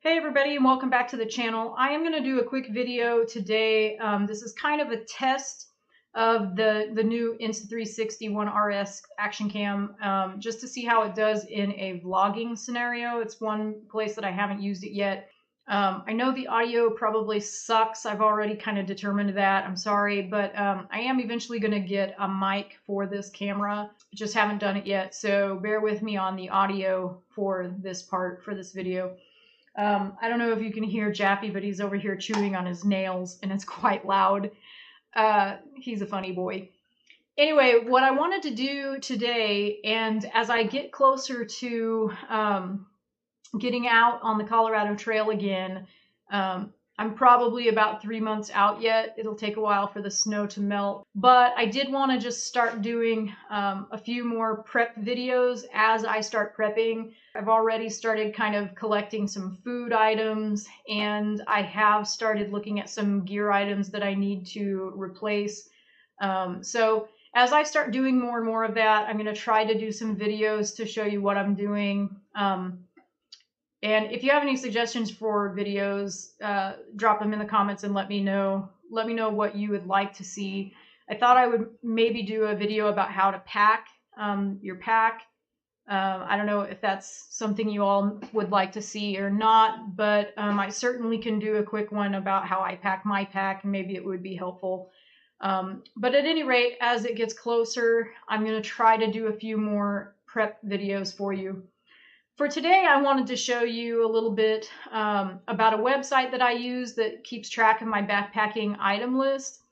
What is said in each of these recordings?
Hey everybody, and welcome back to the channel. I am going to do a quick video today. This is kind of a test of the new Insta360 One RS action cam, just to see how it does in a vlogging scenario. It's one place that I haven't used it yet. I know the audio probably sucks. I've already kind of determined that. I'm sorry, but I am eventually going to get a mic for this camera. Just haven't done it yet, so bear with me on the audio for this part, for this video. I don't know if you can hear Jaffy, but he's over here chewing on his nails, and it's quite loud. He's a funny boy. Anyway, what I wanted to do today, and as I get closer to getting out on the Colorado Trail again, I'm probably about 3 months out yet. It'll take a while for the snow to melt. But I did want to just start doing a few more prep videos as I start prepping. I've already started kind of collecting some food items, and I have started looking at some gear items that I need to replace. So as I start doing more and more of that, I'm going to try to do some videos to show you what I'm doing. And if you have any suggestions for videos, drop them in the comments and let me know. Let me know what you would like to see. I thought I would maybe do a video about how to pack your pack. I don't know if that's something you all would like to see or not, but I certainly can do a quick one about how I pack my pack, and maybe it would be helpful. But at any rate, as it gets closer, I'm going to try to do a few more prep videos for you. For today, I wanted to show you a little bit about a website that I use that keeps track of my backpacking item list.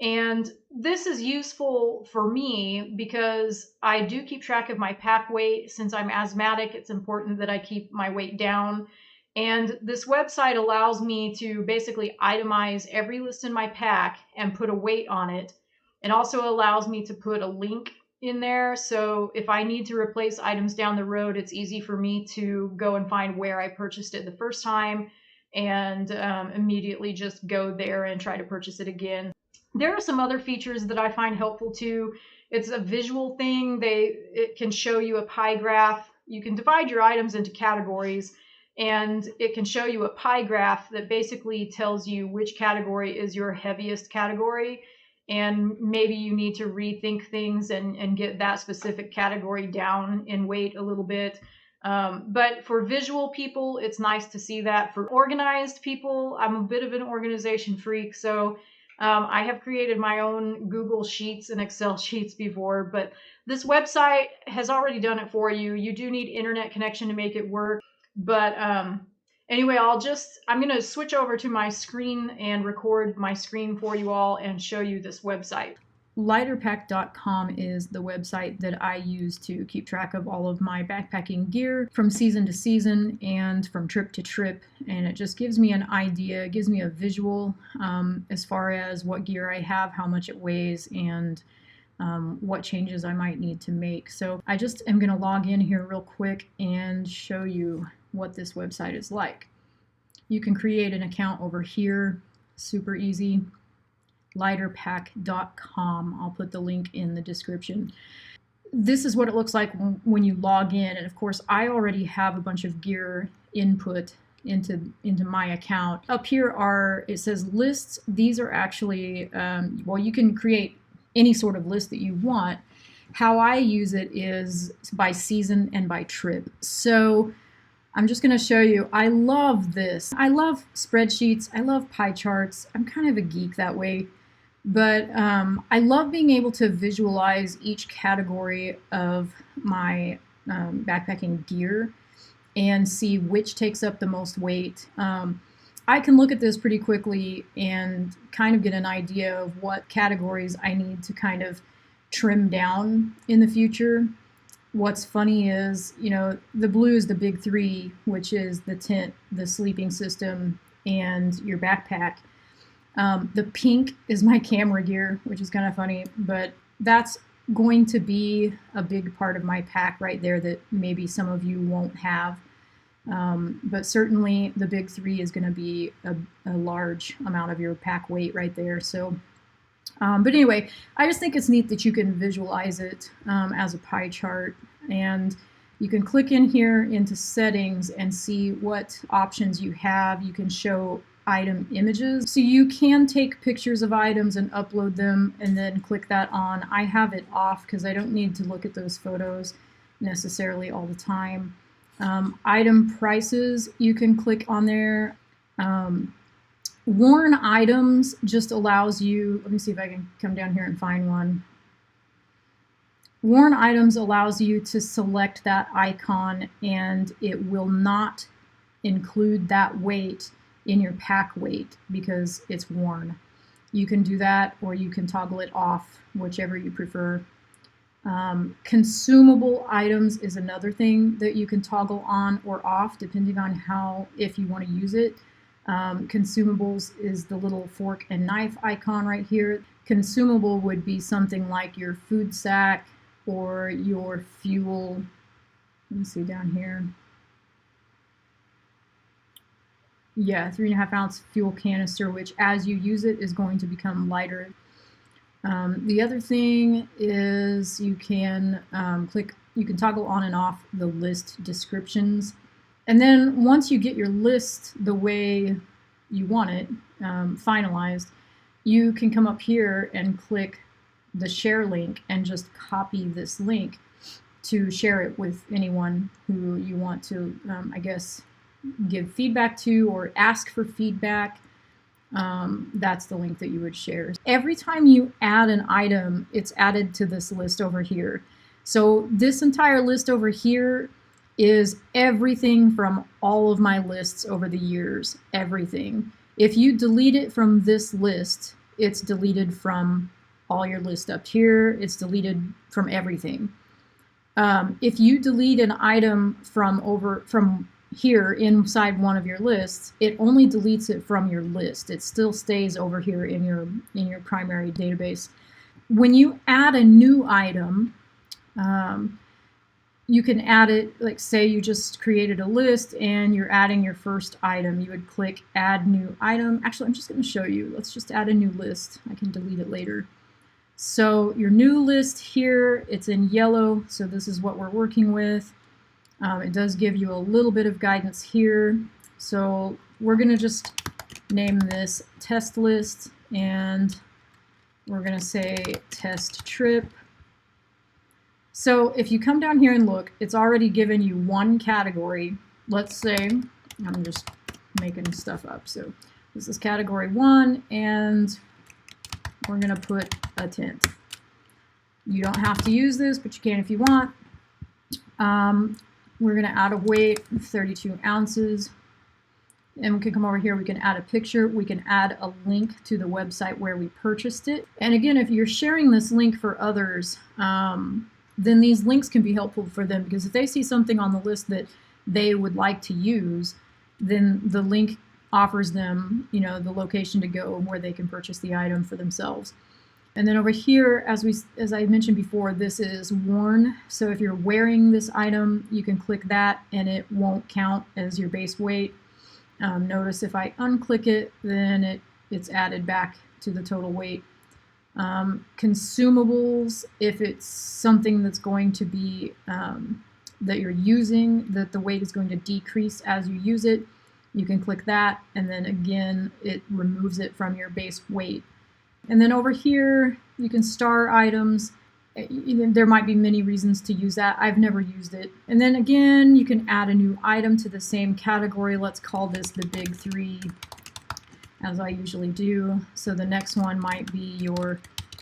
And this is useful for me because I do keep track of my pack weight. Since I'm asthmatic, it's important that I keep my weight down. And this website allows me to basically itemize every list in my pack and put a weight on it. It also allows me to put a link in there, so if I need to replace items down the road, it's easy for me to go and find where I purchased it the first time and immediately just go there and try to purchase it again. There are some other features that I find helpful too. It's a visual thing. It can show you a pie graph. You can divide your items into categories, and it can show you a pie graph that basically tells you which category is your heaviest category. And maybe you need to rethink things and get that specific category down in weight a little bit. But for visual people, it's nice to see that. For organized people, I'm a bit of an organization freak, so I have created my own Google Sheets and Excel sheets before, but this website has already done it for you. You do need internet connection to make it work, but anyway, I'm going to switch over to my screen and record my screen for you all and show you this website. LighterPack.com is the website that I use to keep track of all of my backpacking gear from season to season and from trip to trip. And it just gives me an idea, gives me a visual as far as what gear I have, how much it weighs, and what changes I might need to make. So I just am going to log in here real quick and show you what this website is like. You can create an account over here, super easy. LighterPack.com. I'll put the link in the description. This is what it looks like when you log in, and of course I already have a bunch of gear input into my account. Up here it says lists. These are actually, well, you can create any sort of list that you want. How I use it is by season and by trip. So I'm just going to show you. I love this. I love spreadsheets. I love pie charts. I'm kind of a geek that way. But I love being able to visualize each category of my backpacking gear and see which takes up the most weight. I can look at this pretty quickly and kind of get an idea of what categories I need to kind of trim down in the future. What's funny is, the blue is the big three, which is the tent, the sleeping system, and your backpack. The pink is my camera gear, which is kind of funny, but that's going to be a big part of my pack right there that maybe some of you won't have. But certainly the big three is going to be a large amount of your pack weight right there. So, but anyway, I just think it's neat that you can visualize it as a pie chart. And You can click in here into settings and see what options you have. You can show item images. So you can take pictures of items and upload them and then click that on. I have it off because I don't need to look at those photos necessarily all the time. Item prices, you can click on there. Worn items just allows you, let me see if I can come down here and find one. Worn items allows you to select that icon and it will not include that weight in your pack weight because it's worn. You can do that or you can toggle it off, whichever you prefer. Consumable items is another thing that you can toggle on or off depending on if you want to use it. Consumables is the little fork and knife icon right here. Consumable would be something like your food sack or your fuel. Let me see down here. Yeah, 3.5 ounce fuel canister, which as you use it is going to become lighter. The other thing is you can you can toggle on and off the list descriptions. And then once you get your list the way you want it finalized, you can come up here and click the share link and just copy this link to share it with anyone who you want to, I guess, give feedback to or ask for feedback. That's the link that you would share. Every time you add an item, it's added to this list over here. So this entire list over here is everything from all of my lists over the years, everything. If you delete it from this list, it's deleted from all your list up here, it's deleted from everything. If you delete an item from here inside one of your lists, it only deletes it from your list. It still stays over here in your primary database. When you add a new item, you can add it, like say you just created a list and you're adding your first item, you would click add new item. Actually, I'm just going to show you. Let's just add a new list. I can delete it later. So your new list here, it's in yellow, so this is what we're working with. It does give you a little bit of guidance here. So we're going to just name this test list and we're going to say test trip. So if you come down here and look, it's already given you one category. Let's say, I'm just making stuff up. So this is category 1 and we're going to put a tent. You don't have to use this, but you can if you want. We're going to add a weight of 32 ounces. And we can come over here, we can add a picture, we can add a link to the website where we purchased it. And again, if you're sharing this link for others, then these links can be helpful for them because if they see something on the list that they would like to use, then the link offers them, you know, the location to go where they can purchase the item for themselves. And then over here, as I mentioned before, this is worn. So if you're wearing this item, you can click that and it won't count as your base weight. Notice if I unclick it, then it's added back to the total weight. Consumables, if it's something that's going to be that you're using, that the weight is going to decrease as you use it, you can click that, and then again it removes it from your base weight. And then over here you can star items. There might be many reasons to use that. I've never used it. And then again, you can add a new item to the same category. Let's call this the big 3, as I usually do. So the next one might be your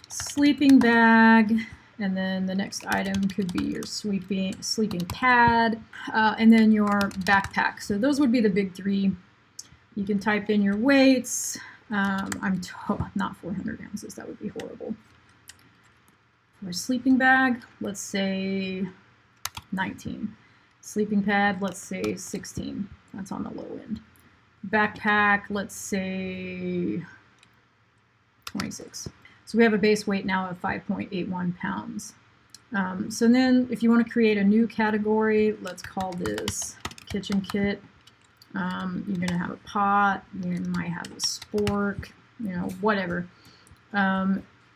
sleeping bag, and then the next item could be your sleeping pad, and then your backpack. So those would be the big 3. You can type in your weights. Not 400 ounces, that would be horrible. For a sleeping bag, let's say 19. Sleeping pad, let's say 16. That's on the low end. Backpack, let's say 26. So we have a base weight now of 5.81 pounds. So then if you want to create a new category, let's call this kitchen kit. You're going to have a pot, you might have a spork, you know, whatever.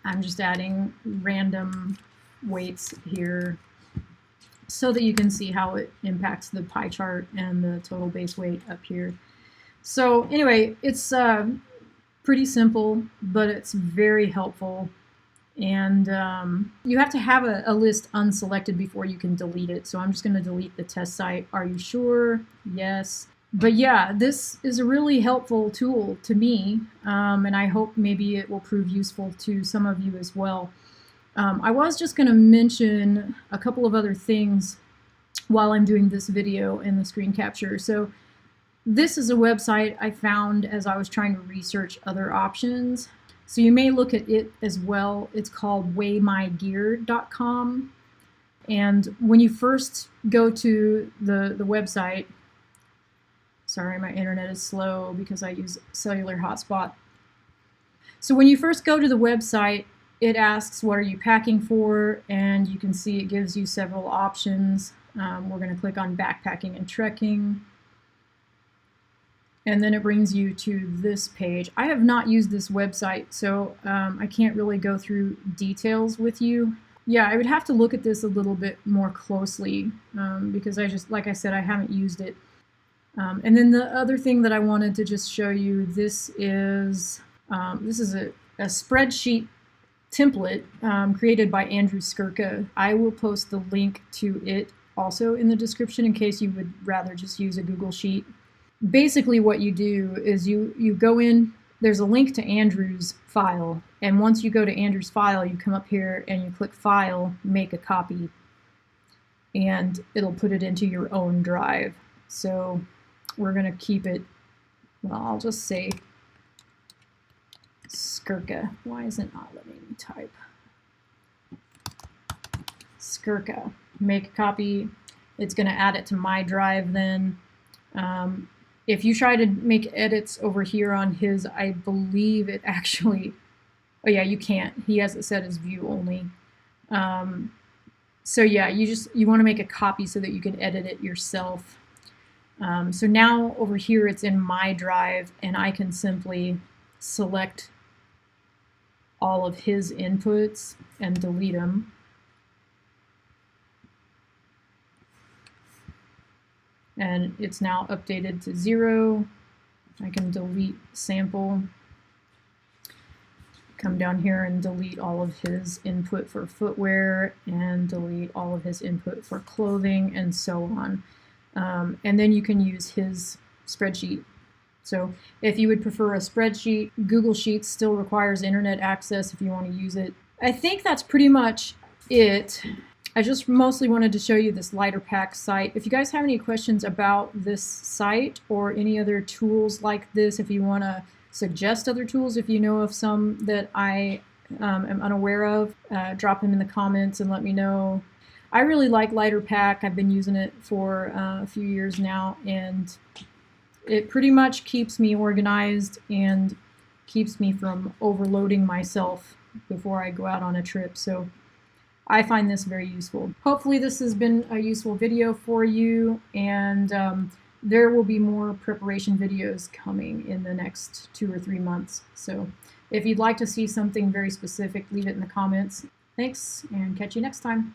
I'm just adding random weights here. so that you can see how it impacts the pie chart and the total base weight up here. So anyway, it's pretty simple, but it's very helpful. And you have to have a list unselected before you can delete it. So I'm just going to delete the test site. Are you sure? Yes. But yeah, this is a really helpful tool to me, and I hope maybe it will prove useful to some of you as well. I was just going to mention a couple of other things while I'm doing this video in the screen capture. So this is a website I found as I was trying to research other options. So you may look at it as well. It's called weightmygear.com. And when you first go to the website, sorry, my internet is slow because I use cellular hotspot. So when you first go to the website, it asks, what are you packing for? And you can see it gives you several options. We're going to click on backpacking and trekking. And then it brings you to this page. I have not used this website, so I can't really go through details with you. Yeah, I would have to look at this a little bit more closely because I just, like I said, I haven't used it. And then the other thing that I wanted to just show you, this is a spreadsheet template created by Andrew Skirka. I will post the link to it also in the description in case you would rather just use a Google Sheet. Basically what you do is you go in, there's a link to Andrew's file, and once you go to Andrew's file, you come up here and you click File, Make a Copy, and it'll put it into your own drive. So we're going to keep it, well, I'll just say Skirka. Why is it not letting me type? Skirka. Make a copy. It's going to add it to my drive then. If you try to make edits over here on his, I believe it actually, oh yeah, you can't. He has it set as view only. So yeah, you want to make a copy so that you can edit it yourself. So now over here it's in my drive, and I can simply select all of his inputs and delete them. And it's now updated to 0. I can delete sample. Come down here and delete all of his input for footwear and delete all of his input for clothing and so on. And then you can use his spreadsheet. So if you would prefer a spreadsheet, Google Sheets still requires internet access if you want to use it. I think that's pretty much it. I just mostly wanted to show you this LighterPack site. If you guys have any questions about this site or any other tools like this, if you want to suggest other tools, if you know of some that I am unaware of, drop them in the comments and let me know. I really like LighterPack. I've been using it for a few years now, and it pretty much keeps me organized and keeps me from overloading myself before I go out on a trip. So I find this very useful. Hopefully this has been a useful video for you, and there will be more preparation videos coming in the next 2 or 3 months. So if you'd like to see something very specific, leave it in the comments. Thanks, and catch you next time.